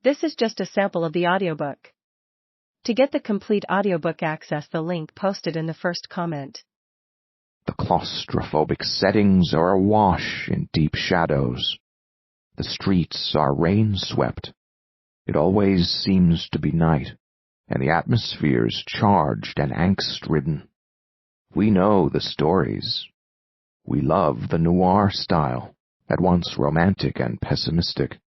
This is just a sample of the audiobook. To get the complete audiobook, access the link posted in the first comment. The claustrophobic settings are awash in deep shadows. The streets are rain-swept. It always seems to be night, and the atmosphere's charged and angst-ridden. We know the stories. We love the noir style, at once romantic and pessimistic.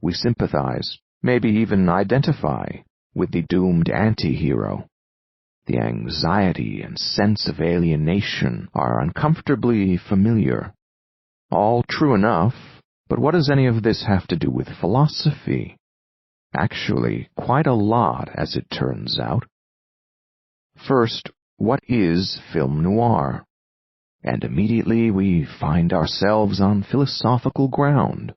We sympathize, maybe even identify, with the doomed anti-hero. The anxiety and sense of alienation are uncomfortably familiar. All true enough, but what does any of this have to do with philosophy? Actually, quite a lot, as it turns out. First, what is film noir? And immediately we find ourselves on philosophical ground.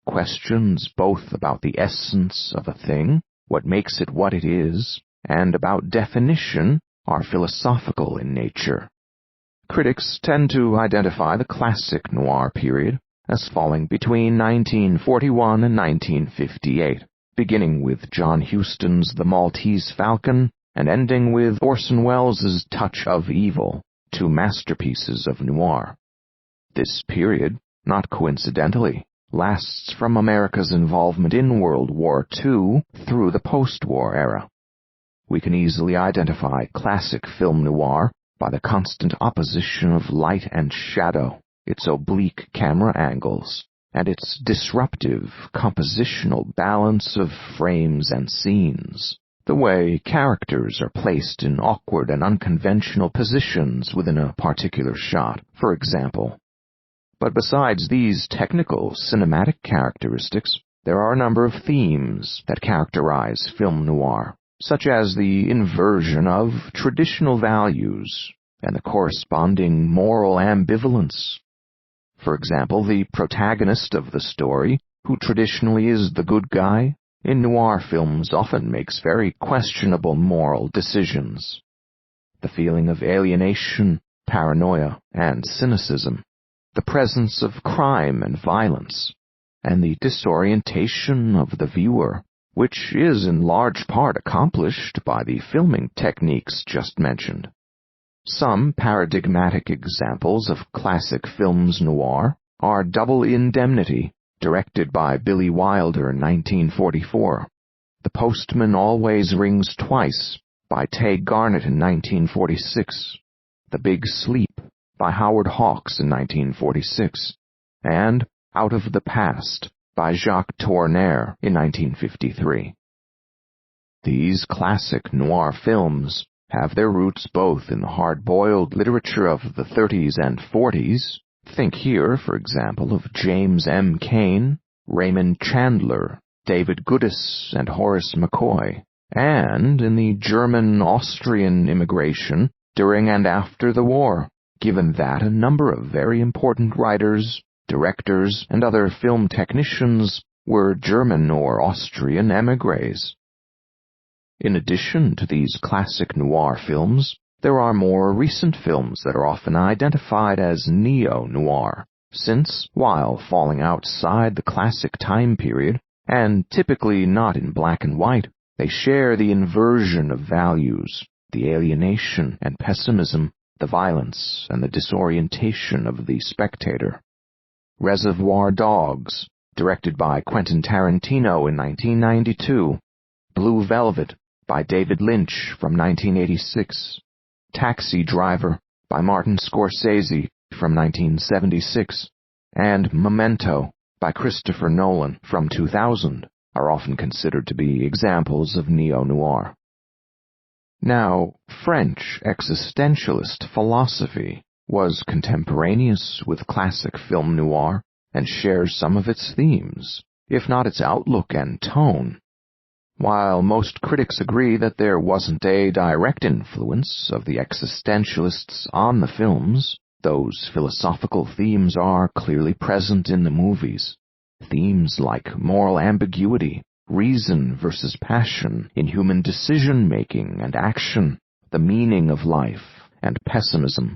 Questions both about the essence of a thing, what makes it what it is, and about definition are philosophical in nature. Critics tend to identify the classic noir period as falling between 1941 and 1958, beginning with John Huston's The Maltese Falcon and ending with Orson Welles' Touch of Evil, two masterpieces of noir. This period, not coincidentally, lasts from America's involvement in World War II through the post-war era. We can easily identify classic film noir by the constant opposition of light and shadow, its oblique camera angles, and its disruptive compositional balance of frames and scenes, the way characters are placed in awkward and unconventional positions within a particular shot, for example. But besides these technical cinematic characteristics, there are a number of themes that characterize film noir, such as the inversion of traditional values and the corresponding moral ambivalence. For example, the protagonist of the story, who traditionally is the good guy, in noir films often makes very questionable moral decisions. The feeling of alienation, paranoia, and cynicism, the presence of crime and violence, and the disorientation of the viewer, which is in large part accomplished by the filming techniques just mentioned. Some paradigmatic examples of classic films noir are Double Indemnity, directed by Billy Wilder in 1944, The Postman Always Rings Twice, by Tay Garnett in 1946, The Big Sleep, by Howard Hawks in 1946, and Out of the Past, by Jacques Tourneur in 1953. These classic noir films have their roots both in the hard-boiled literature of the 30s and 40s. Think here, for example, of James M. Cain, Raymond Chandler, David Goodis, and Horace McCoy, and in the German-Austrian immigration during and after the war, given that a number of very important writers, directors, and other film technicians were German or Austrian émigrés. In addition to these classic noir films, there are more recent films that are often identified as neo-noir, since, while falling outside the classic time period, and typically not in black and white, they share the inversion of values, the alienation and pessimism, the violence and the disorientation of the spectator. Reservoir Dogs, directed by Quentin Tarantino in 1992, Blue Velvet, by David Lynch from 1986, Taxi Driver, by Martin Scorsese from 1976, and Memento, by Christopher Nolan from 2000, are often considered to be examples of neo-noir. Now, French existentialist philosophy was contemporaneous with classic film noir and shares some of its themes, if not its outlook and tone. While most critics agree that there wasn't a direct influence of the existentialists on the films, those philosophical themes are clearly present in the movies. Themes like moral ambiguity, reason versus passion in human decision-making and action, the meaning of life, and pessimism